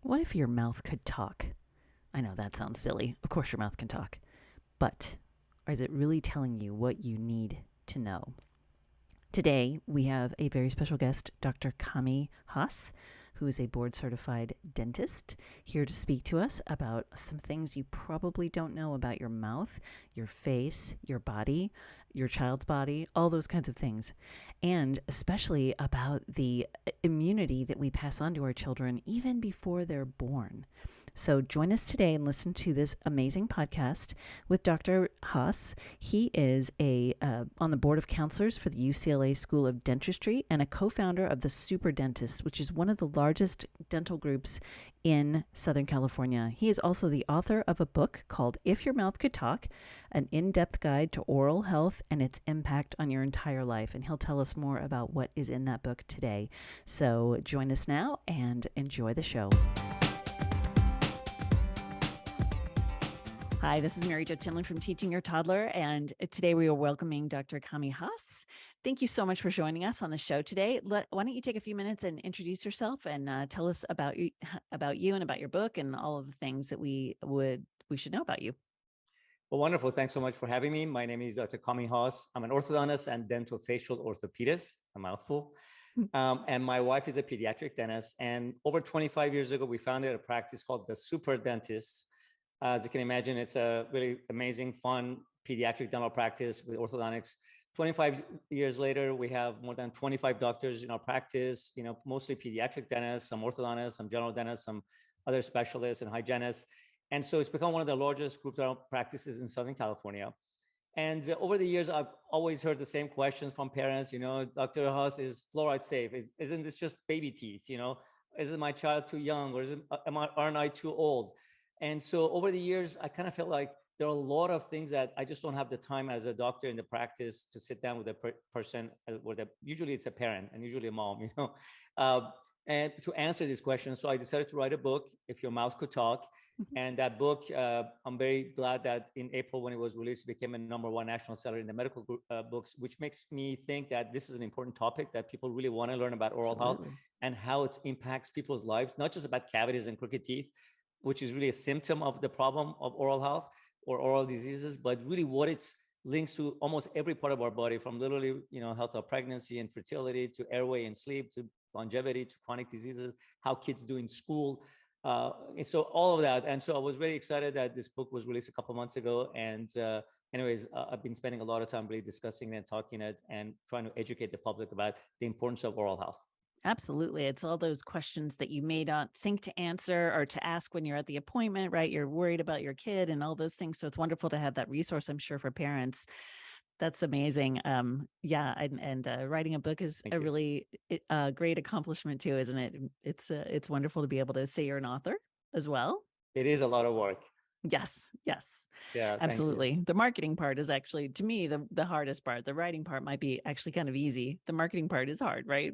What if your mouth could talk? I know that sounds silly. Of course, your mouth can talk. But is it really telling you what you need to know? Today, we have a very special guest, Dr. Kami Haas, who is a board certified dentist, here to speak to us about some things you probably don't know about your mouth, your face, your body, your child's body, all those kinds of things, and especially about the immunity that we pass on to our children even before they're born. So join us today and listen to this amazing podcast with Dr. Haas. He is on the board of counselors for the UCLA School of Dentistry and a co-founder of the Super Dentist, which is one of the largest dental groups in Southern California. He is also the author of a book called If Your Mouth Could Talk, an in-depth guide to oral health and its impact on your entire life. And he'll tell us more about what is in that book today. So join us now and enjoy the show. Hi, this is Mary Jo Tinlin from Teaching Your Toddler, and today we are welcoming Dr. Kami Haas. Thank you so much for joining us on the show today. Why don't you take a few minutes and introduce yourself and tell us about you and about your book and all of the things that we should know about you. Well, wonderful. Thanks so much for having me. My name is Dr. Kami Haas. I'm an orthodontist and dentofacial orthopedist, a mouthful. And my wife is a pediatric dentist. And over 25 years ago, we founded a practice called the Super Dentist. As you can imagine, it's a really amazing, fun pediatric dental practice with orthodontics. 25 years later, we have more than 25 doctors in our practice, mostly pediatric dentists, some orthodontists, some general dentists, some other specialists and hygienists. And so it's become one of the largest group dental practices in Southern California. And over the years, I've always heard the same questions from parents, Dr. Haas, is fluoride safe? Isn't this just baby teeth? Isn't my child too young, or aren't I too old? And so over the years, I kind of felt like there are a lot of things that I just don't have the time as a doctor in the practice to sit down with a person, usually it's a parent and usually a mom, and to answer these questions. So I decided to write a book, If Your Mouth Could Talk. And that book, I'm very glad that in April when it was released, it became a #1 national seller in the medical books, which makes me think that this is an important topic that people really want to learn about oral health and how it impacts people's lives, not just about cavities and crooked teeth, which is really a symptom of the problem of oral health or oral diseases, but really what it's links to almost every part of our body, from literally, health of pregnancy and fertility to airway and sleep to longevity to chronic diseases, how kids do in school. And so all of that. And so I was very excited that this book was released a couple months ago. And I've been spending a lot of time really discussing it, talking it, and trying to educate the public about the importance of oral health. Absolutely. It's all those questions that you may not think to answer or to ask when you're at the appointment, right? You're worried about your kid and all those things. So it's wonderful to have that resource, I'm sure, for parents. That's amazing. Writing a book is a really great accomplishment too, isn't it? It's wonderful to be able to say you're an author as well. It is a lot of work. Yes. Yeah, absolutely. The marketing part is actually, to me, the hardest part. The writing part might be actually kind of easy. The marketing part is hard, right?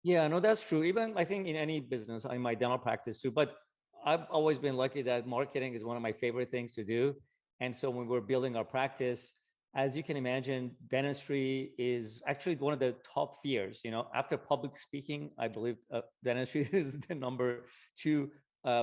Yeah, no, that's true. Even I think in any business, in my dental practice too, but I've always been lucky that marketing is one of my favorite things to do. And so when we're building our practice, as you can imagine, dentistry is actually one of the top fears. After public speaking, I believe dentistry is the #2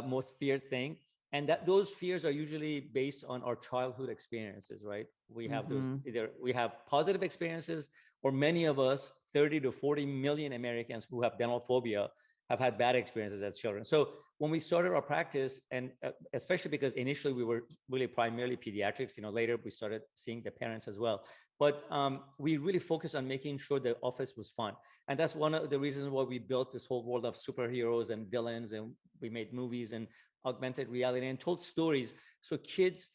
most feared thing. And that those fears are usually based on our childhood experiences, right? We have those, either we have positive experiences, or many of us, 30 to 40 million Americans who have dental phobia, have had bad experiences as children. So when we started our practice, and especially because initially we were really primarily pediatrics, later we started seeing the parents as well. But we really focused on making sure the office was fun. And that's one of the reasons why we built this whole world of superheroes and villains, and we made movies and augmented reality and told stories. So kids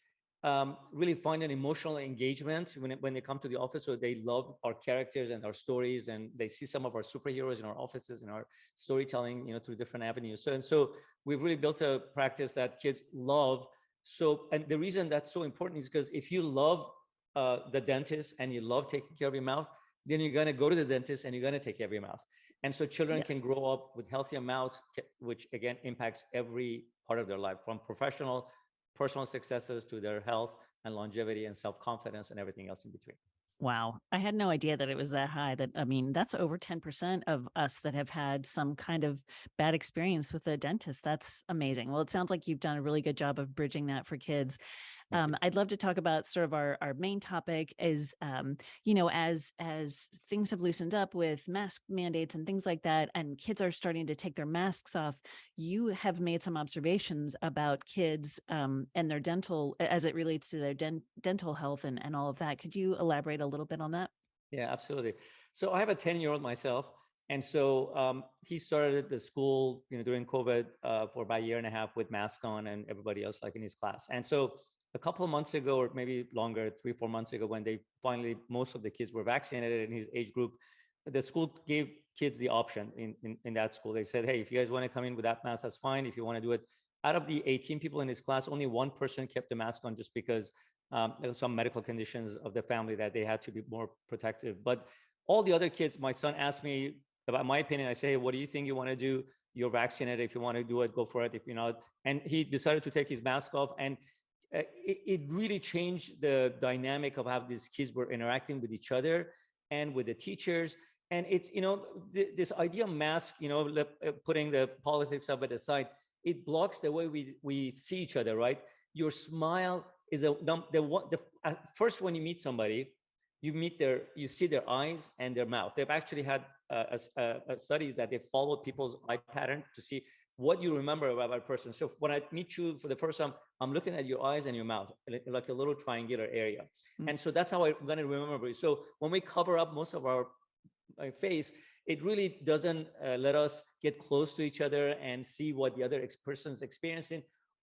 really find an emotional engagement when they come to the office, so they love our characters and our stories, and they see some of our superheroes in our offices and our storytelling, through different avenues. So we've really built a practice that kids love. So, and the reason that's so important is because if you love the dentist and you love taking care of your mouth, then you're going to go to the dentist and you're going to take care of your mouth. And so children can grow up with healthier mouths, which again impacts every part of their life, from personal successes to their health and longevity and self-confidence and everything else in between. Wow. I had no idea that it was that high. That, I mean, that's over 10% of us that have had some kind of bad experience with a dentist. That's amazing. Well, it sounds like you've done a really good job of bridging that for kids. Thank you. I'd love to talk about sort of our main topic is, as things have loosened up with mask mandates and things like that, and kids are starting to take their masks off. You have made some observations about kids and their dental, as it relates to their dental health and all of that. Could you elaborate a little bit on that? Yeah, absolutely. So I have a 10-year-old myself. And so he started the school, during COVID for about a year and a half with mask on and everybody else like in his class. And so a couple of months ago, or maybe longer, 3, 4 months ago, when they finally, most of the kids were vaccinated in his age group, the school gave kids the option in that school. They said, hey, if you guys want to come in with that mask, that's fine. If you want to do it, out of the 18 people in his class, only one person kept the mask on just because there were some medical conditions of the family that they had to be more protective. But all the other kids, my son asked me about my opinion. I say, hey, what do you think you want to do? You're vaccinated. If you want to do it, go for it. If you're not, and he decided to take his mask off. And it really changed the dynamic of how these kids were interacting with each other and with the teachers. And it's, this idea of mask, putting the politics of it aside, it blocks the way we see each other, right? Your smile is first when you meet somebody, you see their eyes and their mouth. They've actually had studies that they followed people's eye pattern to see what you remember about a person. So when I meet you for the first time, I'm looking at your eyes and your mouth, like a little triangular area. And so that's how I'm going to remember you. So when we cover up most of our face, it really doesn't let us get close to each other and see what the other person's experiencing.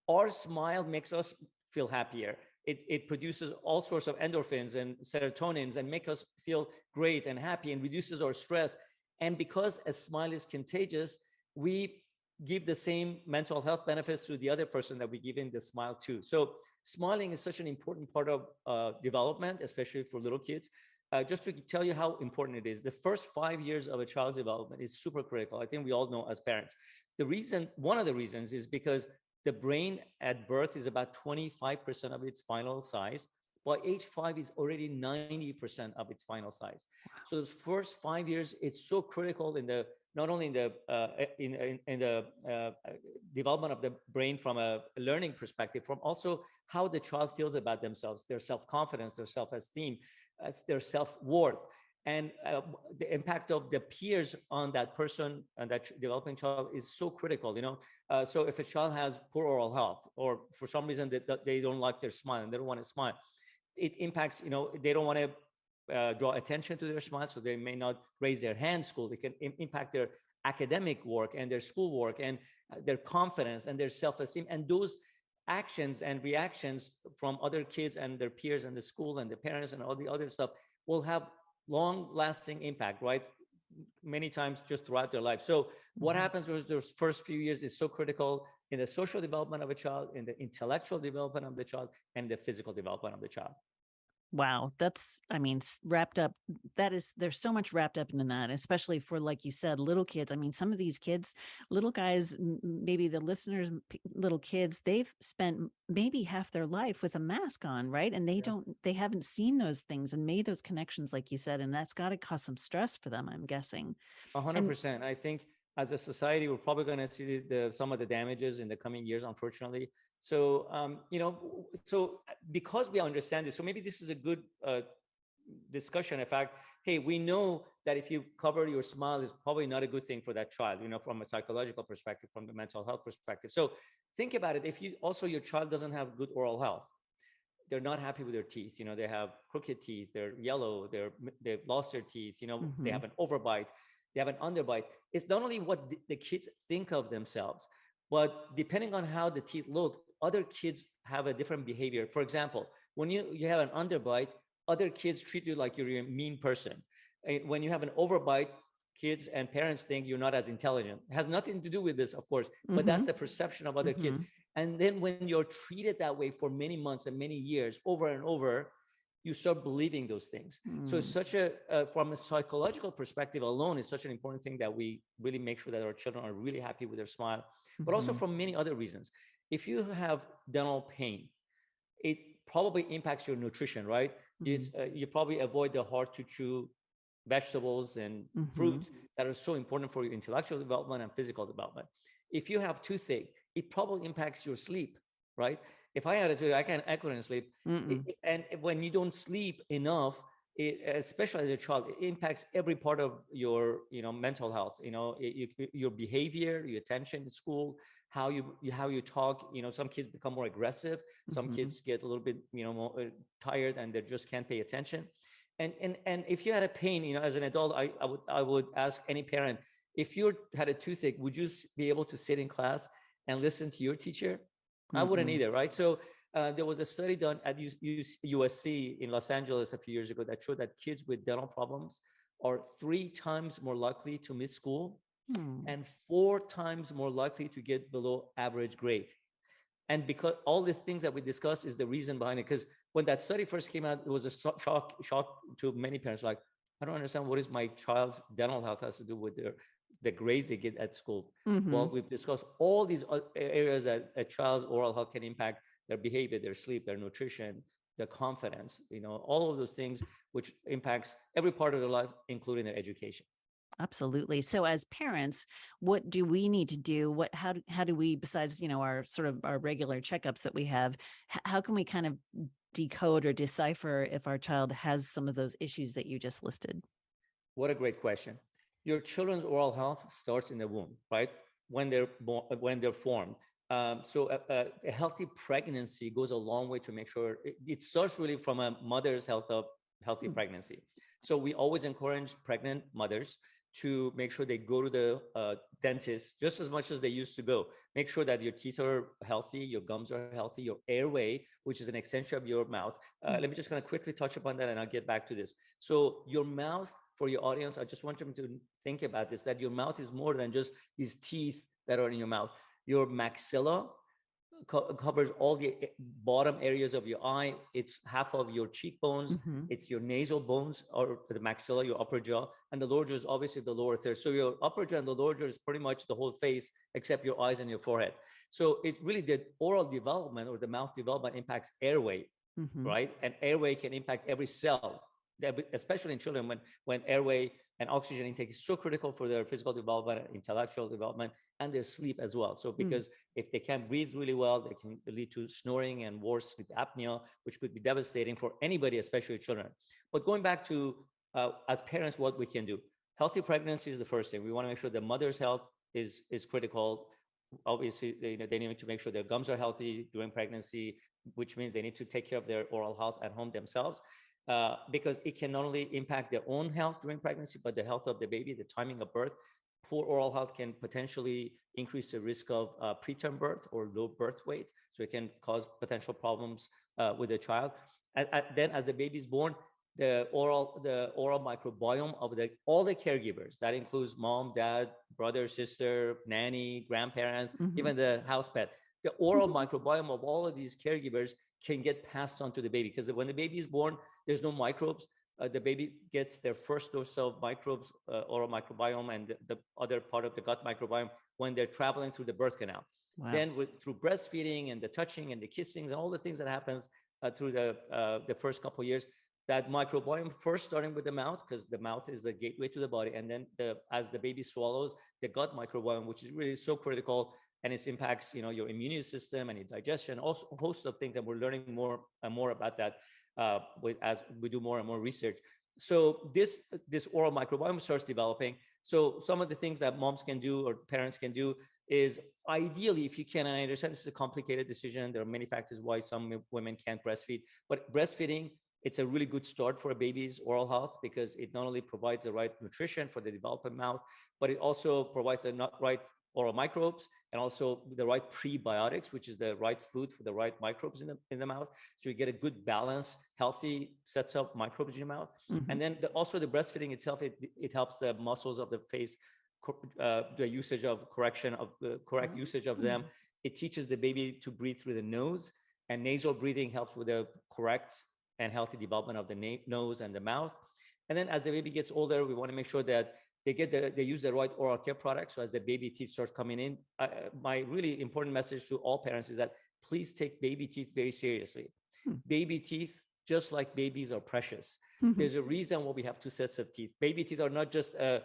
Our smile makes us feel happier. It produces all sorts of endorphins and serotonins and make us feel great and happy and reduces our stress. And because a smile is contagious, we give the same mental health benefits to the other person that we give in the smile too. So smiling is such an important part of development, especially for little kids. Just to tell you how important it is, the first 5 years of a child's development is super critical. I think we all know as parents. One of the reasons is because the brain at birth is about 25% of its final size. By age 5 is already 90% of its final size. So those first 5 years, it's so critical in the not only in the development of the brain from a learning perspective, from also how the child feels about themselves, their self-confidence, their self-esteem, their self-worth, and the impact of the peers on that person and that developing child is so critical. So if a child has poor oral health, or for some reason they don't like their smile and they don't want to smile, it impacts, they don't want to draw attention to their smile, so they may not raise their hand school. It can impact their academic work and their school work and their confidence and their self-esteem. And those actions and reactions from other kids and their peers and the school and the parents and all the other stuff will have long lasting impact, right? Many times just throughout their life. So what happens during those first few years is so critical in the social development of a child, in the intellectual development of the child, and the physical development of the child. Wow, that's, I mean, wrapped up. There's so much wrapped up in that, especially for, like you said, little kids. I mean, some of these kids, little guys, maybe the listeners, little kids, they've spent maybe half their life with a mask on, right? And Yeah. they haven't seen those things and made those connections, like you said, and that's got to cause some stress for them, I'm guessing. 100%. I think as a society, we're probably going to see some of the damages in the coming years, unfortunately. So, so because we understand this, so maybe this is a good discussion. In fact, hey, we know that if you cover your smile is probably not a good thing for that child, from a psychological perspective, from the mental health perspective. So think about it. If your child doesn't have good oral health, they're not happy with their teeth. They have crooked teeth, they're yellow, they've lost their teeth, they have an overbite, they have an underbite. It's not only what the kids think of themselves, but depending on how the teeth look, other kids have a different behavior. For example, when you have an underbite, other kids treat you like you're a mean person. When you have an overbite, kids and parents think you're not as intelligent. It has nothing to do with this, of course, but that's the perception of other kids. And then when you're treated that way for many months and many years, over and over, you start believing those things. So it's such from a psychological perspective alone, it's such an important thing that we really make sure that our children are really happy with their smile, but also from many other reasons. If you have dental pain, it probably impacts your nutrition, right? Mm. You probably avoid the hard to chew vegetables and Mm-hmm. fruits that are so important for your intellectual development and physical development. If you have toothache, it probably impacts your sleep, right? If I had a toothache, I couldn't sleep. Mm-mm. And when you don't sleep enough, especially as a child, it impacts every part of your, mental health. Your behavior, your attention in school, how you talk. Some kids become more aggressive. Some Mm-hmm. kids get a little bit, more tired, and they just can't pay attention. And if you had a pain, as an adult, I would ask any parent, if you had a toothache, would you be able to sit in class and listen to your teacher? I wouldn't Mm-mm. either, right? So there was a study done at USC in Los Angeles a few years ago that showed that kids with dental problems are 3 times more likely to miss school Mm. and 4 times more likely to get below average grade. And because all the things that we discussed is the reason behind it. Because when that study first came out, it was a shock to many parents. Like, I don't understand, what is my child's dental health has to do with the grades they get at school. Mm-hmm. Well, we've discussed all these areas that a child's oral health can impact their behavior, their sleep, their nutrition, their confidence. All of those things, which impacts every part of their life, including their education. Absolutely. So as parents, what do we need to do? How do we, besides, our sort of our regular checkups that we have, how can we kind of decode or decipher if our child has some of those issues that you just listed? What a great question. Your children's oral health starts in the womb, right? When they're born, when they're formed. So a healthy pregnancy goes a long way to make sure it starts really from a mother's healthy Hmm. pregnancy. So we always encourage pregnant mothers to make sure they go to the dentist just as much as they used to go. Make sure that your teeth are healthy, your gums are healthy, your airway, which is an extension of your mouth. Mm. Let me just kind of quickly touch upon that, and I'll get back to this. So your mouth, for your audience, I just want them to think about this, that your mouth is more than just these teeth that are in your mouth. Your maxilla covers all the bottom areas of your eye. It's half of your cheekbones. Mm-hmm. It's your nasal bones, or the maxilla, your upper jaw, and the lower jaw is obviously the lower third. So your upper jaw and the lower jaw is pretty much the whole face, except your eyes and your forehead. So it really, the oral development or the mouth development impacts airway, Mm-hmm. right? And airway can impact every cell, especially in children, when airway and oxygen intake is so critical for their physical development, intellectual development, and their sleep as well. So Mm. because if they can't breathe really well, they can lead to snoring and worse sleep apnea, which could be devastating for anybody, especially children. But going back to as parents, what we can do. Healthy pregnancy is the first thing. We want to make sure the mother's health is critical. Obviously, they need to make sure their gums are healthy during pregnancy, which means they need to take care of their oral health at home themselves. Because it can not only impact their own health during pregnancy, but the health of the baby, the timing of birth. Poor oral health can potentially increase the risk of preterm birth or low birth weight. So it can cause potential problems with the child. Then as the baby is born, the oral microbiome of all the caregivers, that includes mom, dad, brother, sister, nanny, grandparents, Mm-hmm. even the house pet. The oral microbiome of all of these caregivers can get passed on to the baby, because when the baby is born, there's no microbes. The baby gets their first dose of microbes, oral microbiome, and the other part of the gut microbiome when they're traveling through the birth canal. Wow. Then through breastfeeding and the touching and the kissing and all the things that happens through the first couple of years, that microbiome first starting with the mouth, because the mouth is the gateway to the body, and then as the baby swallows, the gut microbiome, which is really so critical, and it impacts your immune system and your digestion, also a host of things, and we're learning more and more about that as we do more and more research. So this oral microbiome starts developing. So some of the things that moms can do or parents can do is, ideally, if you can, and I understand this is a complicated decision, there are many factors why some women can't breastfeed, but breastfeeding, it's a really good start for a baby's oral health, because it not only provides the right nutrition for the developing mouth, but it also provides the right oral microbes, and also the right prebiotics, which is the right food for the right microbes in the mouth. So you get a good balance, healthy sets of microbes in your mouth. Mm-hmm. And then also the breastfeeding itself, it helps the muscles of the face, the usage of correct usage of them. It teaches the baby to breathe through the nose, and nasal breathing helps with the correct and healthy development of the nose and the mouth. And then as the baby gets older, we want to make sure that they use the right oral care products. So as the baby teeth starts coming in, my really important message to all parents is that please take baby teeth very seriously. Hmm. Baby teeth just like babies are precious. There's a reason why we have two sets of teeth. Baby teeth are not just a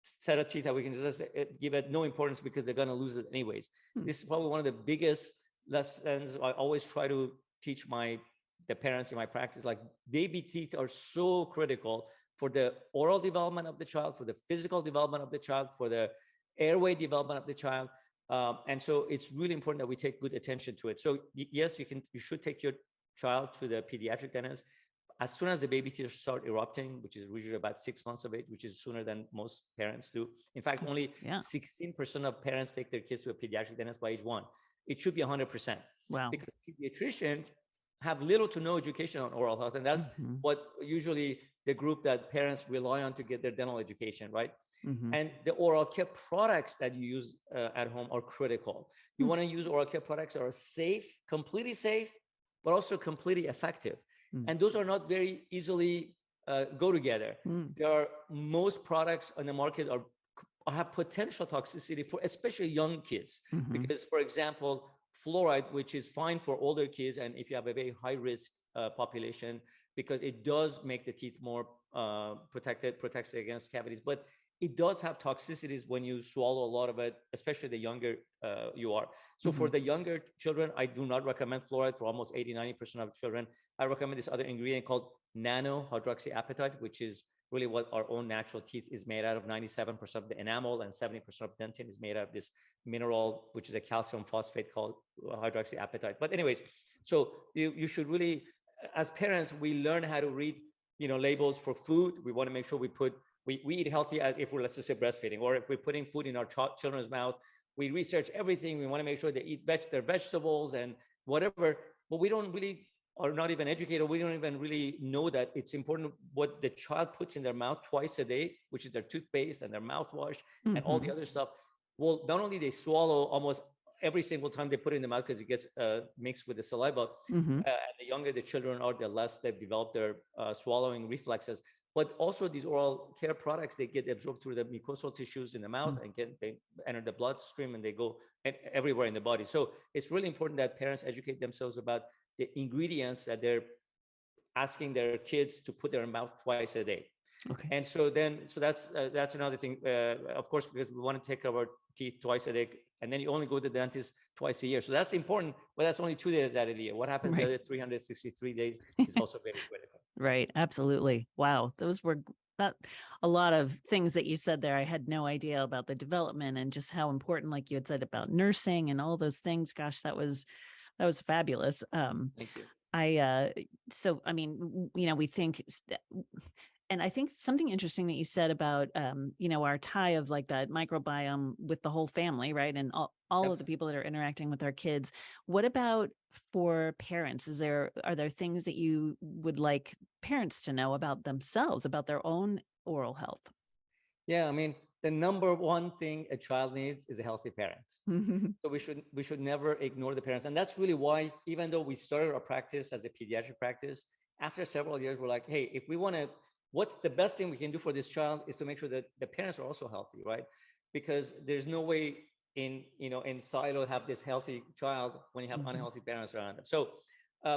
set of teeth that we can just give it no importance because they're going to lose it anyways. This is probably one of the biggest lessons I always try to teach the parents in my practice. Like, baby teeth are so critical for the oral development of the child, for the physical development of the child, for the airway development of the child. And so it's really important that we take good attention to it. So yes, you should take your child to the pediatric dentist as soon as the baby teeth start erupting, which is usually about 6 months of age, which is sooner than most parents do. In fact, only 16% of parents take their kids to a pediatric dentist by age 1. It should be 100%. Wow. Because pediatricians have little to no education on oral health. And that's what usually the group that parents rely on to get their dental education, right? And the oral care products that you use at home are critical. You want to use oral care products that are safe, completely safe, but also completely effective. And those are not very easily go together. There are most products on the market have potential toxicity for especially young kids. Because, for example, fluoride, which is fine for older kids, and if you have a very high risk population, because it does make the teeth more protects against cavities, but it does have toxicities when you swallow a lot of it, especially the younger you are. So for the younger children, I do not recommend fluoride. For almost 80-90% of children, I recommend this other ingredient called Nano-hydroxyapatite, which is really what our own natural teeth is made out of. 97% of the enamel and 70% of dentin is made out of this mineral, which is a calcium phosphate called hydroxyapatite. But anyways, so you should really, as parents, we learn how to read, labels for food. We want to make sure we eat healthy as if we're, let's just say, breastfeeding, or if we're putting food in our children's mouth. We research everything. We want to make sure they eat their vegetables and whatever, but we don't really are not even educated. We don't even really know that it's important what the child puts in their mouth twice a day, which is their toothpaste and their mouthwash and all the other stuff. Well, not only they swallow almost every single time they put it in the mouth because it gets mixed with the saliva. And the younger the children are, the less they've developed their swallowing reflexes. But also these oral care products, they get absorbed through the mucosal tissues in the mouth and they enter the bloodstream and they go everywhere in the body. So it's really important that parents educate themselves about the ingredients that they're asking their kids to put in their mouth twice a day. Okay. And so that's another thing, of course, because we want to take our teeth twice a day, and then you only go to the dentist twice a year. So that's important, but that's only 2 days out of the year. What happens the other 363 days is also very critical. Right. Absolutely. Wow. Those were a lot of things that you said there. I had no idea about the development and just how important, like you had said, about nursing and all those things. Gosh, that was fabulous. Thank you. We think, and I think something interesting that you said about, our tie of like that microbiome with the whole family, right? And all of the people that are interacting with our kids. What about for parents? Are there things that you would like parents to know about themselves, about their own oral health? Yeah, I mean, the number one thing a child needs is a healthy parent. So we should never ignore the parents. And that's really why, even though we started our practice as a pediatric practice, after several years, we're like, hey, if we want to, what's the best thing we can do for this child is to make sure that the parents are also healthy, right? Because there's no way in silo have this healthy child when you have unhealthy parents around them. So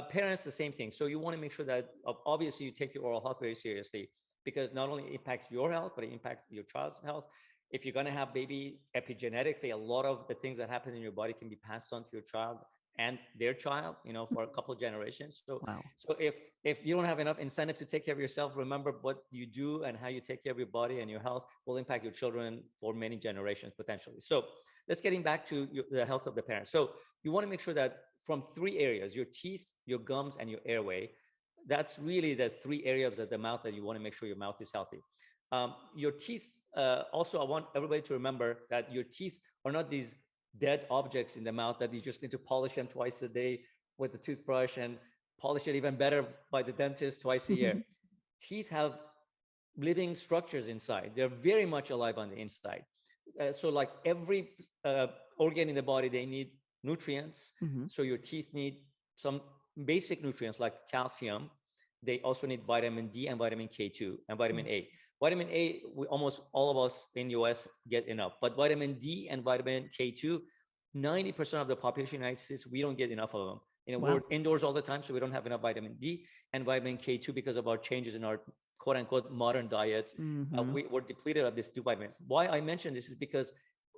parents, the same thing. So you want to make sure that obviously you take your oral health very seriously, because not only impacts your health, but it impacts your child's health. If you're going to have baby, epigenetically, a lot of the things that happen in your body can be passed on to your child and their child, for a couple of generations. So, So if you don't have enough incentive to take care of yourself, remember what you do and how you take care of your body and your health will impact your children for many generations potentially. So let's getting back to the health of the parents. So you want to make sure that from 3 areas, your teeth, your gums, and your airway, that's really the 3 areas of the mouth that you want to make sure your mouth is healthy. Your teeth, also, I want everybody to remember that your teeth are not these dead objects in the mouth that you just need to polish them twice a day with the toothbrush and polish it even better by the dentist twice a year. Teeth have living structures inside. They're very much alive on the inside. So like every organ in the body, they need nutrients. So your teeth need some basic nutrients like calcium. They also need vitamin D and vitamin K2 and vitamin A. Vitamin A, almost all of us in US get enough, but vitamin D and vitamin K2 90% of the population in the United States, we don't get enough of them. We're Wow. indoors all the time, so we don't have enough vitamin D and vitamin K2 because of our changes in our quote unquote modern diet. Mm-hmm. We're depleted of these two vitamins. Why I mention this is because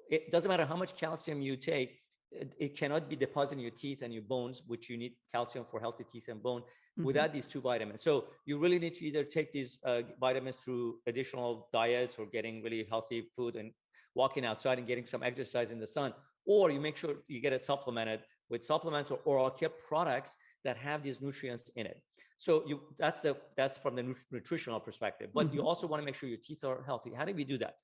it doesn't matter how much calcium you take, it cannot be deposited in your teeth and your bones, which you need calcium for healthy teeth and bone, Mm-hmm. without these two vitamins. So you really need to either take these vitamins through additional diets or getting really healthy food and walking outside and getting some exercise in the sun, or you make sure you get it supplemented with supplements or oral care products that have these nutrients in it. So that's from the nutritional perspective. But you Mm-hmm. also want to make sure your teeth are healthy. How do we do that?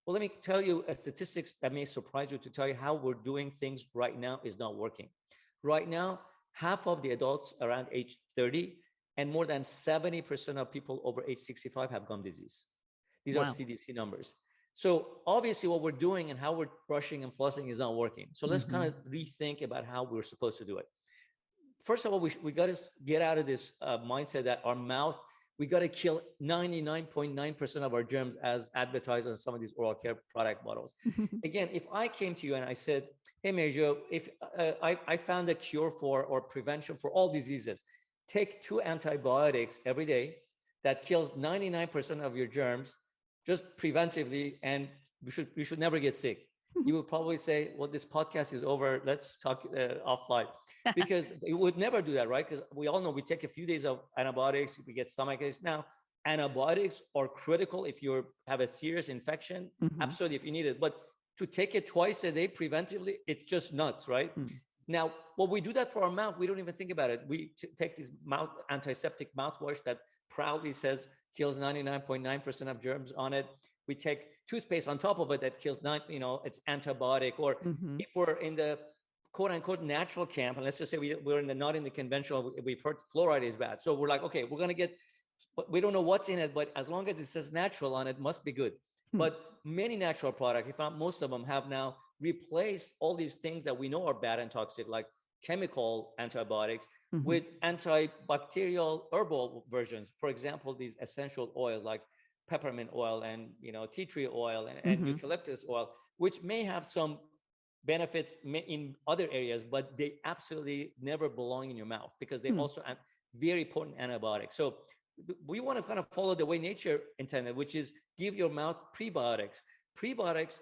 Well, let me tell you a statistics that may surprise you to tell you how we're doing things right now is not working. Right now, half of the adults around age 30 and more than 70% of people over age 65 have gum disease. These are Wow. CDC numbers. So obviously what we're doing and how we're brushing and flossing is not working. So let's kind Mm-hmm. of rethink about how we're supposed to do it. First of all, we got to get out of this mindset that our mouth, we got to kill 99.9% of our germs as advertised on some of these oral care product bottles. Again, if I came to you and I said, hey, Mary Jo, if I found a cure for or prevention for all diseases, take 2 antibiotics every day that kills 99% of your germs just preventively, and you should never get sick. You would probably say, well, this podcast is over. Let's talk offline, because you would never do that, right? Because we all know we take a few days of antibiotics, we get stomach aches. Now, antibiotics are critical if you have a serious infection, Mm-hmm. absolutely, if you need it. But to take it twice a day preventively, it's just nuts, right? Now, when we do that for our mouth, we don't even think about it. We take this mouth antiseptic mouthwash that proudly says kills 99.9% of germs on it. We take toothpaste on top of it that kills it's antibiotic. Or Mm-hmm. if we're in the quote unquote natural camp, and let's just say we're not in the conventional, we've heard fluoride is bad. So we're like, okay, we're going to get, we don't know what's in it, but as long as it says natural on it, must be good. But many natural products, if not most of them, have now replaced all these things that we know are bad and toxic, like chemical antibiotics, Mm-hmm. with antibacterial herbal versions. For example, these essential oils like peppermint oil and tea tree oil and Mm-hmm. eucalyptus oil, which may have some benefits in other areas, but they absolutely never belong in your mouth because they also very potent antibiotics. So we want to kind of follow the way nature intended, which is give your mouth prebiotics. Prebiotics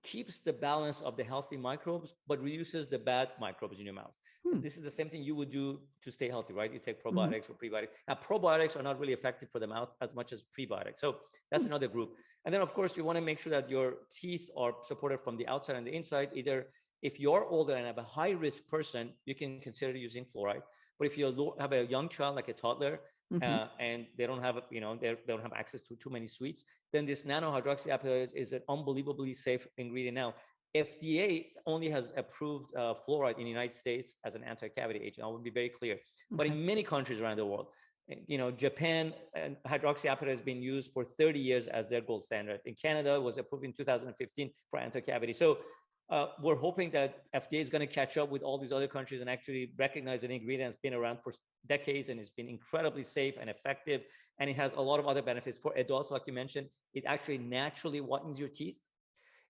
keeps the balance of the healthy microbes, but reduces the bad microbes in your mouth. This is the same thing you would do to stay healthy, right? You take Mm-hmm. probiotics or prebiotics. Now, probiotics are not really effective for the mouth as much as prebiotics. So that's another group. And then, of course, you want to make sure that your teeth are supported from the outside and the inside. Either if you're older and have a high risk person, you can consider using fluoride. But if you have a young child, like a toddler, Mm-hmm. and they don't have, they don't have access to too many sweets, then this nano-hydroxyapatite is an unbelievably safe ingredient. Now, FDA only has approved fluoride in the United States as an anti-cavity agent. I will be very clear. But Okay. in many countries around the world, Japan, hydroxyapatite has been used for 30 years as their gold standard. In Canada, it was approved in 2015 for anti-cavity. So we're hoping that FDA is going to catch up with all these other countries and actually recognize an ingredient that's been around for decades and it's been incredibly safe and effective. And it has a lot of other benefits for adults, like you mentioned. It actually naturally whitens your teeth.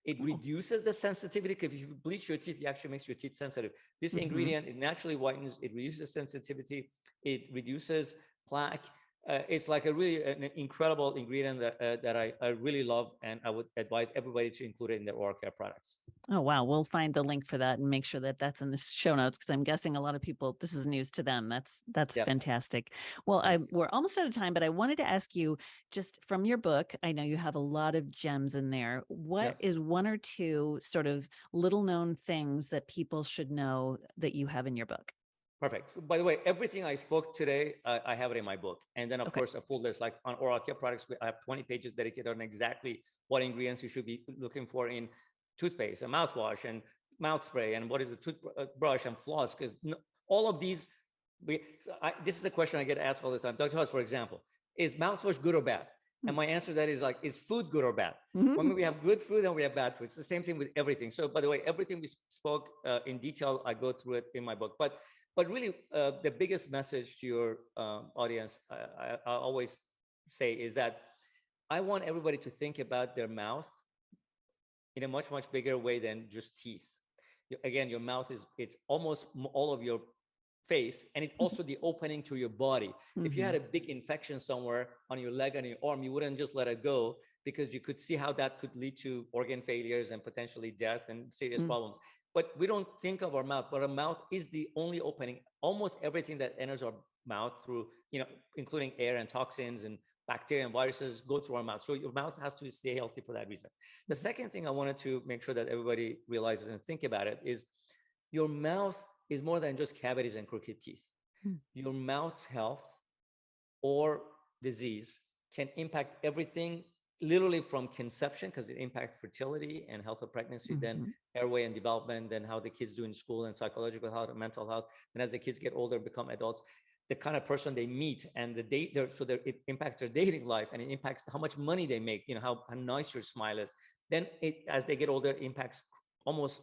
It reduces the sensitivity, because if you bleach your teeth, it actually makes your teeth sensitive. This ingredient, it naturally whitens, it reduces sensitivity, it reduces plaque. It's like an incredible ingredient that I really love, and I would advise everybody to include it in their oral care products. Oh, wow. We'll find the link for that and make sure that that's in the show notes, because I'm guessing a lot of people, this is news to them. That's Yep. fantastic. Well, we're almost out of time, but I wanted to ask you, just from your book, I know you have a lot of gems in there. What is one or two sort of little known things that people should know that you have in your book? Perfect. So, by the way, everything I spoke today, I have it in my book. And then, of course, a full list, like on oral care products, I have 20 pages dedicated on exactly what ingredients you should be looking for in toothpaste and mouthwash and mouth spray, and what is the toothbrush and floss, because all of these, this is a question I get asked all the time. Dr. House, for example, is mouthwash good or bad? And my answer to that is like, is food good or bad? When we have good food and we have bad food, it's the same thing with everything. So by the way, everything we spoke in detail, I go through it in my book. But really, the biggest message to your audience, I always say, is that I want everybody to think about their mouth in a much, much bigger way than just teeth. Again, your mouth it's almost all of your face, and it's also the opening to your body. If you had a big infection somewhere on your leg and your arm, you wouldn't just let it go, because you could see how that could lead to organ failures and potentially death and serious problems. But we don't think of our mouth, but our mouth is the only opening. Almost everything that enters our mouth through, including air and toxins and bacteria and viruses, go through our mouth. So your mouth has to stay healthy for that reason. The second thing I wanted to make sure that everybody realizes and think about it is your mouth is more than just cavities and crooked teeth. Your mouth's health or disease can impact everything, literally from conception, because it impacts fertility and health of pregnancy, then airway and development, then how the kids do in school and psychological health and mental health. And as the kids get older, become adults, the kind of person they meet and the date, it impacts their dating life, and it impacts how much money they make, how nice your smile is. Then as they get older, it impacts almost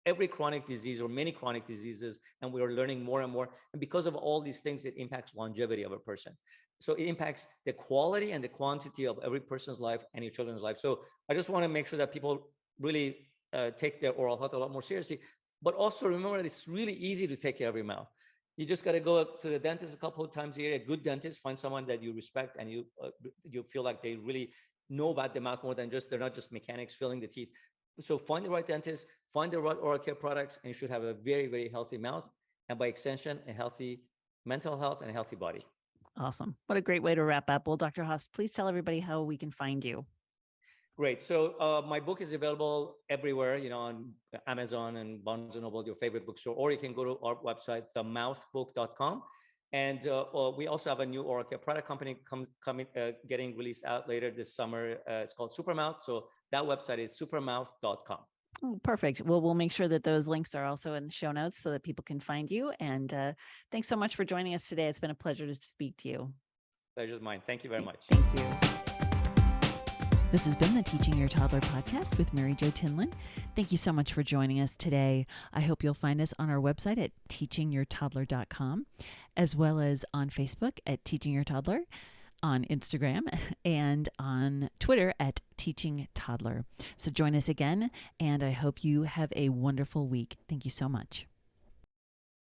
every chronic disease or many chronic diseases, and we are learning more and more. And because of all these things, it impacts longevity of a person. So it impacts the quality and the quantity of every person's life and your children's life. So I just want to make sure that people really take their oral health a lot more seriously. But also remember that it's really easy to take care of your mouth. You just got to go up to the dentist a couple of times a year, a good dentist, find someone that you respect and you feel like they really know about the mouth more than they're not just mechanics filling the teeth. So find the right dentist, find the right oral care products, and you should have a very, very healthy mouth. And by extension, a healthy mental health and a healthy body. Awesome. What a great way to wrap up. Well, Dr. Haas, please tell everybody how we can find you. Great. So my book is available everywhere, on Amazon and Barnes & Noble, your favorite bookstore, or you can go to our website, themouthbook.com. And we also have a new oral care product company getting released out later this summer. It's called Supermouth. So that website is supermouth.com. Oh, perfect. Well, we'll make sure that those links are also in the show notes so that people can find you. And thanks so much for joining us today. It's been a pleasure to speak to you. Pleasure's mine. Thank you very much. Thank you. This has been the Teaching Your Toddler podcast with Mary Jo Tinlin. Thank you so much for joining us today. I hope you'll find us on our website at teachingyourtoddler.com, as well as on Facebook at Teaching Your Toddler, on Instagram, and on Twitter at Teaching Toddler. So join us again, and I hope you have a wonderful week. Thank you so much.